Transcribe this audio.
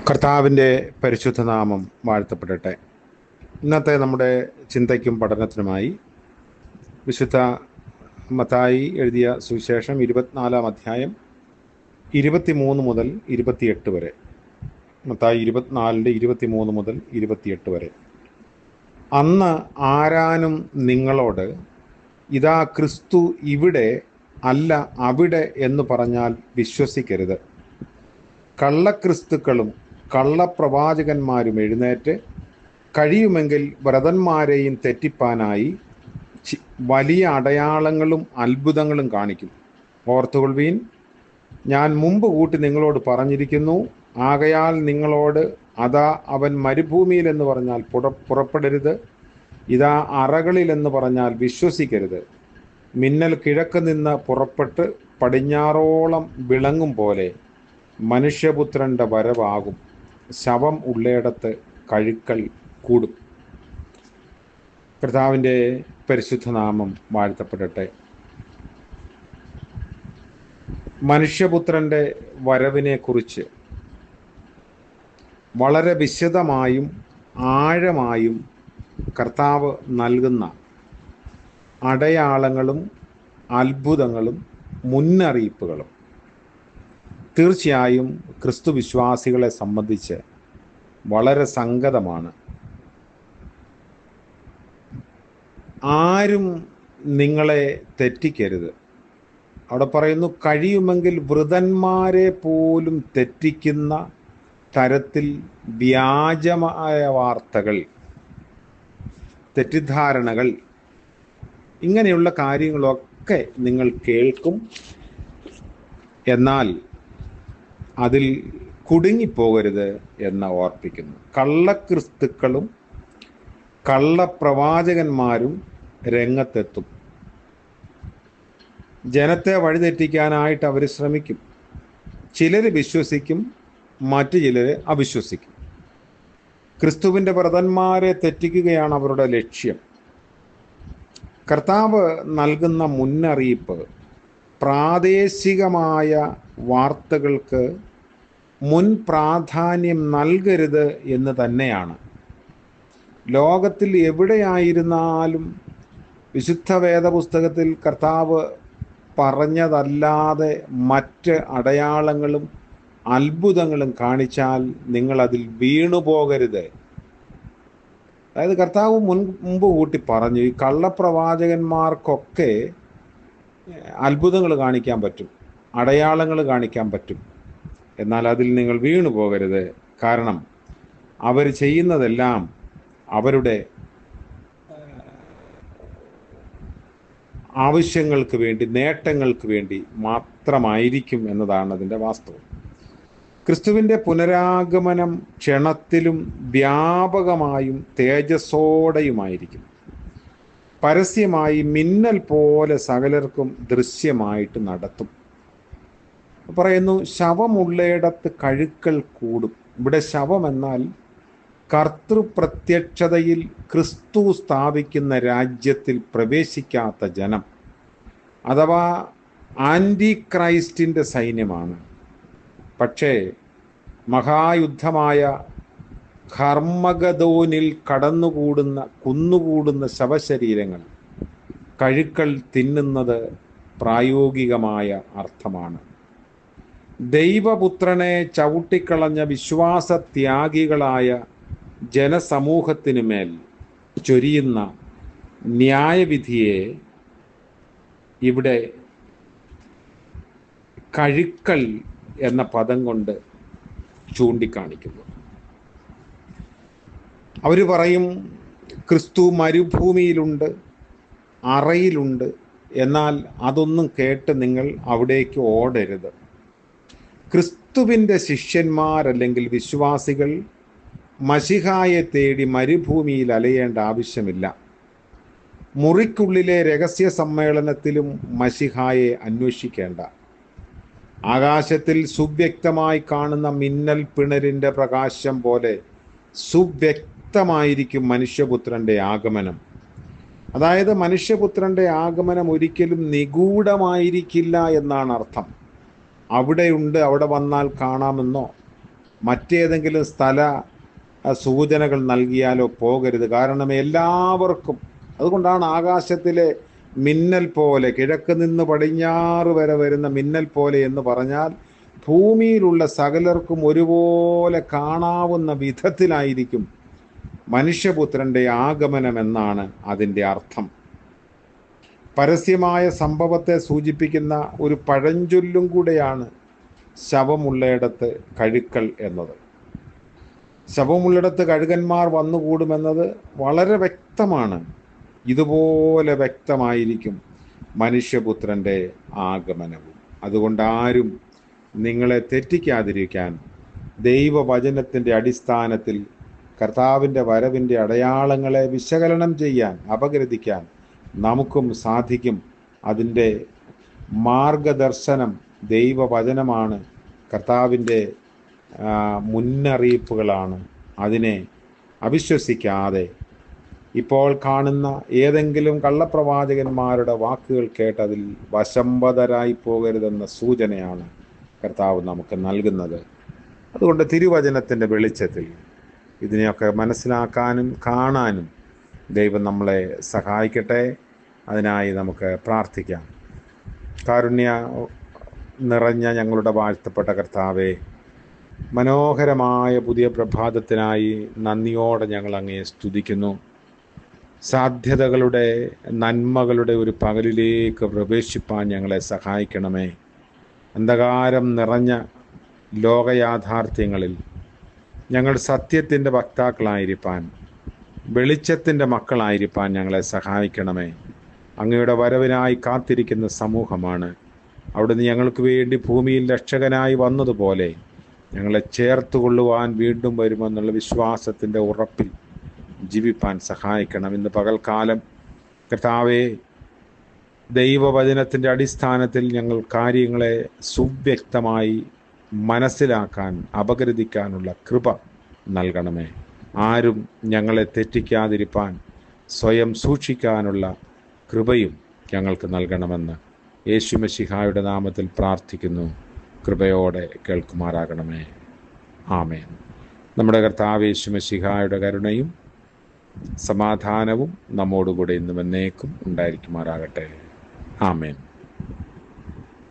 കർത്താവിൻ്റെ പരിശുദ്ധ നാമം വാഴ്ത്തപ്പെടട്ടെ. ഇന്നത്തെ നമ്മുടെ ചിന്തയ്ക്കും പഠനത്തിനുമായി വിശുദ്ധ മത്തായി എഴുതിയ സുവിശേഷം 24-ാം അധ്യായം 23 മുതൽ 28 വരെ. മത്തായി 24-ന്റെ 23 മുതൽ 28 വരെ. അന്ന് ആരാനും നിങ്ങളോട്, ഇതാ ക്രിസ്തു ഇവിടെ അല്ല അവിടെ എന്ന് പറഞ്ഞാൽ വിശ്വസിക്കരുത്. കള്ളക്രിസ്തുക്കളും കള്ളപ്രവാചകന്മാരും എഴുന്നേറ്റ് കഴിയുമെങ്കിൽ വ്രതന്മാരെയും തെറ്റിപ്പാനായി വലിയ അടയാളങ്ങളും അത്ഭുതങ്ങളും കാണിക്കും. ഓർത്തുകൊള്ളുവീൻ, ഞാൻ മുമ്പ് കൂട്ടി നിങ്ങളോട് പറഞ്ഞിരിക്കുന്നു. ആകയാൽ നിങ്ങളോട്, അതാ അവൻ മരുഭൂമിയിൽ എന്ന് പറഞ്ഞാൽ പുറപ്പെടരുത്, ഇതാ അറകളിൽ എന്ന് പറഞ്ഞാൽ വിശ്വസിക്കരുത്. മിന്നൽ കിഴക്ക് നിന്ന് പുറപ്പെട്ട് പടിഞ്ഞാറോളം വിളങ്ങും പോലെ മനുഷ്യപുത്രൻ്റെ വരവാകും. ശവം ഉള്ളയിടത്ത് കഴുക്കൽ കൂടും. കർത്താവിൻ്റെ പരിശുദ്ധ നാമം വാഴ്ത്തപ്പെടട്ടെ. മനുഷ്യപുത്രൻ്റെ വരവിനെ കുറിച്ച് വളരെ വിശദമായും ആഴമായും കർത്താവ് നൽകുന്ന അടയാളങ്ങളും അത്ഭുതങ്ങളും മുന്നറിയിപ്പുകളും തീർച്ചയായും ക്രിസ്തു വിശ്വാസികളെ സംബന്ധിച്ച് വളരെ സംഗതമാണ്. ആരും നിങ്ങളെ തെറ്റിക്കരുത്. അവിടെ പറയുന്നു, കഴിയുമെങ്കിൽ വൃതന്മാരെ പോലും തെറ്റിക്കുന്ന തരത്തിൽ വ്യാജമായ വാർത്തകൾ, തെറ്റിദ്ധാരണകൾ, ഇങ്ങനെയുള്ള കാര്യങ്ങളൊക്കെ നിങ്ങൾ കേൾക്കും. എന്നാൽ അതിൽ കുടുങ്ങിപ്പോകരുത് എന്ന് ഓർപ്പിക്കുന്നു. കള്ളക്രിസ്തുക്കളും കള്ളപ്രവാചകന്മാരും രംഗത്തെത്തും. ജനത്തെ വഴിതെറ്റിക്കാനായിട്ട് അവർ ശ്രമിക്കും. ചിലർ വിശ്വസിക്കും, മറ്റു ചിലർ അവിശ്വസിക്കും. ക്രിസ്തുവിൻ്റെ വ്രതന്മാരെ തെറ്റിക്കുകയാണ് അവരുടെ ലക്ഷ്യം. കർത്താവ് നൽകുന്ന മുന്നറിയിപ്പ് പ്രാദേശികമായ വാർത്തകൾക്ക് മുൻ പ്രാധാന്യം നൽകരുത് എന്ന് തന്നെയാണ്. ലോകത്തിൽ എവിടെയായിരുന്നാലും വിശുദ്ധ വേദപുസ്തകത്തിൽ കർത്താവ് പറഞ്ഞതല്ലാതെ മറ്റ് അടയാളങ്ങളും അത്ഭുതങ്ങളും കാണിച്ചാൽ നിങ്ങളതിൽ വീണുപോകരുത്. അതായത് കർത്താവ് മുമ്പ് കൂട്ടി പറഞ്ഞു, ഈ കള്ളപ്രവാചകന്മാർക്കൊക്കെ അത്ഭുതങ്ങൾ കാണിക്കാൻ പറ്റും, അടയാളങ്ങൾ കാണിക്കാൻ പറ്റും. എന്നാൽ അതിൽ നിങ്ങൾ വീണു പോകരുത്. കാരണം അവർ ചെയ്യുന്നതെല്ലാം അവരുടെ ആവശ്യങ്ങൾക്ക് വേണ്ടി, നേട്ടങ്ങൾക്ക് വേണ്ടി മാത്രമായിരിക്കും എന്നതാണ് അതിൻ്റെ വാസ്തവം. ക്രിസ്തുവിൻ്റെ പുനരാഗമനം ക്ഷണത്തിലും വ്യാപകമായും തേജസ്സോടെയുമായിരിക്കും. പരസ്യമായി മിന്നൽ പോലെ സകലർക്കും ദൃശ്യമായിട്ട് നടത്തും. പറയുന്നു, ശവമുള്ളയിടത്ത് കഴുക്കൽ കൂടും. ഇവിടെ ശവം എന്നാൽ കർത്തൃപ്രത്യക്ഷതയിൽ ക്രിസ്തു സ്ഥാപിക്കുന്ന രാജ്യത്തിൽ പ്രവേശിക്കാത്ത ജനം, അഥവാ ആൻറ്റി ക്രൈസ്റ്റിൻ്റെ സൈന്യമാണ്. പക്ഷേ മഹായുദ്ധമായ ഹർമഗദോനിൽ കുന്നുകൂടുന്ന ശവശരീരങ്ങൾ കഴുക്കൽ തിന്നുന്നത് പ്രായോഗികമായ അർത്ഥമാണ്. ദൈവപുത്രനെ ചവിട്ടിക്കളഞ്ഞ വിശ്വാസത്യാഗികളായ ജനസമൂഹത്തിനു മേൽ ചൊരിയുന്ന ന്യായവിധിയെ ഇവിടെ കഴുക്കൽ എന്ന പദം കൊണ്ട് ചൂണ്ടിക്കാണിക്കുന്നു. അവർ പറയും, ക്രിസ്തു മരുഭൂമിയിലുണ്ട്, അറയിലുണ്ട്. എന്നാൽ അതൊന്നും കേട്ട് നിങ്ങൾ അവിടേക്ക് ഓടരുത്. ക്രിസ്തുവിൻ്റെ ശിഷ്യന്മാരല്ലെങ്കിൽ വിശ്വാസികൾ മശിഹായെ തേടി മരുഭൂമിയിൽ അലയേണ്ട ആവശ്യമില്ല. മുറിക്കുള്ളിലെ രഹസ്യ സമ്മേളനത്തിലും മശിഹായെ അന്വേഷിക്കേണ്ട. ആകാശത്തിൽ സുവ്യക്തമായി കാണുന്ന മിന്നൽ പിണരിൻ്റെ പ്രകാശം പോലെ സുവ്യക്തമായിരിക്കും മനുഷ്യപുത്രൻ്റെ ആഗമനം. അതായത് മനുഷ്യപുത്രൻ്റെ ആഗമനം ഒരിക്കലും നിഗൂഢമായിരിക്കില്ല എന്നാണ് അർത്ഥം. അവിടെയുണ്ട്, അവിടെ വന്നാൽ കാണാമെന്നോ മറ്റേതെങ്കിലും സ്ഥല സൂചനകൾ നൽകിയാലോ പോകരുത്. കാരണം എല്ലാവർക്കും, അതുകൊണ്ടാണ് ആകാശത്തിലെ മിന്നൽ പോലെ, കിഴക്ക് നിന്ന് പടിഞ്ഞാറ് വരെ വരുന്ന മിന്നൽ പോലെ എന്ന് പറഞ്ഞാൽ ഭൂമിയിലുള്ള സകലർക്കും ഒരുപോലെ കാണാവുന്ന വിധത്തിലായിരിക്കും മനുഷ്യപുത്രൻ്റെ ആഗമനം എന്നാണ് അതിൻ്റെ അർത്ഥം. പരസ്യമായ സംഭവത്തെ സൂചിപ്പിക്കുന്ന ഒരു പഴഞ്ചൊല്ലും കൂടെയാണ് ശവമുള്ളയിടത്ത് കഴുക്കൽ എന്നത്. ശവമുള്ളിടത്ത് കഴുകന്മാർ വന്നുകൂടുമെന്നത് വളരെ വ്യക്തമാണ്. ഇതുപോലെ വ്യക്തമായിരിക്കും മനുഷ്യപുത്രൻ്റെ ആഗമനവും. അതുകൊണ്ട് ആരും നിങ്ങളെ തെറ്റിക്കാതിരിക്കാൻ ദൈവവചനത്തിൻ്റെ അടിസ്ഥാനത്തിൽ കർത്താവിൻ്റെ വരവിൻ്റെ അടയാളങ്ങളെ വിശകലനം ചെയ്യാൻ, അപഗ്രഥിക്കാൻ നമുക്കും സാധിക്കും. അതിൻ്റെ മാർഗദർശനം ദൈവവചനമാണ്, കർത്താവിൻ്റെ മുന്നറിയിപ്പുകളാണ്. അതിനെ അവിശ്വസിക്കാതെ ഇപ്പോൾ കാണുന്ന ഏതെങ്കിലും കള്ളപ്രവാചകന്മാരുടെ വാക്കുകൾ കേട്ടതിൽ വശംവദരായി പോകരുതെന്ന സൂചനയാണ് കർത്താവ് നമുക്ക് നൽകുന്നത്. അതുകൊണ്ട് തിരുവചനത്തിൻ്റെ വെളിച്ചത്തിൽ ഇതിനെയൊക്കെ മനസ്സിലാക്കാനും കാണാനും ദൈവം നമ്മളെ സഹായിക്കട്ടെ. അതിനായി നമുക്ക് പ്രാർത്ഥിക്കാം. കാരുണ്യ നിറഞ്ഞ ഞങ്ങളുടെ വാഴ്ത്തപ്പെട്ട കർത്താവേ, മനോഹരമായ പുതിയ പ്രഭാതത്തിനായി നന്ദിയോടെ ഞങ്ങൾ അങ്ങയെ സ്തുതിക്കുന്നു. സാധ്യതകളുടെ, നന്മകളുടെ ഒരു പകലിലേക്ക് പ്രവേശിപ്പാൻ ഞങ്ങളെ സഹായിക്കണമേ. അന്ധകാരം നിറഞ്ഞ ലോകയാഥാർത്ഥ്യങ്ങളിൽ ഞങ്ങൾ സത്യത്തിൻ്റെ വക്താക്കളായിരിക്കാൻ, വെളിച്ചത്തിൻ്റെ മക്കളായിരിക്കാൻ ഞങ്ങളെ സഹായിക്കണമേ. അങ്ങയുടെ വരവിനായി കാത്തിരിക്കുന്ന സമൂഹമാണ്. അവിടുന്ന് ഞങ്ങൾക്ക് വേണ്ടി ഭൂമിയിൽ രക്ഷകനായി വന്നതുപോലെ ഞങ്ങളെ ചേർത്തുകൊള്ളുവാൻ വീണ്ടും വരുമെന്നുള്ള വിശ്വാസത്തിൻ്റെ ഉറപ്പിൽ ജീവിപ്പാൻ സഹായിക്കണം. ഇന്ന് പകൽക്കാലം കർത്താവേ, ദൈവവചനത്തിൻ്റെ അടിസ്ഥാനത്തിൽ ഞങ്ങൾ കാര്യങ്ങളെ സുവ്യക്തമായി മനസ്സിലാക്കാൻ, അപഗ്രഥിക്കാനുള്ള കൃപ നൽകണമേ. ആരും ഞങ്ങളെ തെറ്റിക്കാതിരിപ്പാൻ സ്വയം സൂക്ഷിക്കാനുള്ള കൃപയും ഞങ്ങൾക്ക് നൽകണമെന്ന് യേശുമശിഹായുടെ നാമത്തിൽ പ്രാർത്ഥിക്കുന്നു. കൃപയോടെ കേൾക്കുമാറാകണമേ. ആമേൻ. നമ്മുടെ കർത്താവ് യേശുമശിഹായുടെ കരുണയും സമാധാനവും നമ്മോടുകൂടെ ഇന്നും എന്നേക്കും ഉണ്ടായിരിക്കുമാറാകട്ടെ. ആമേൻ.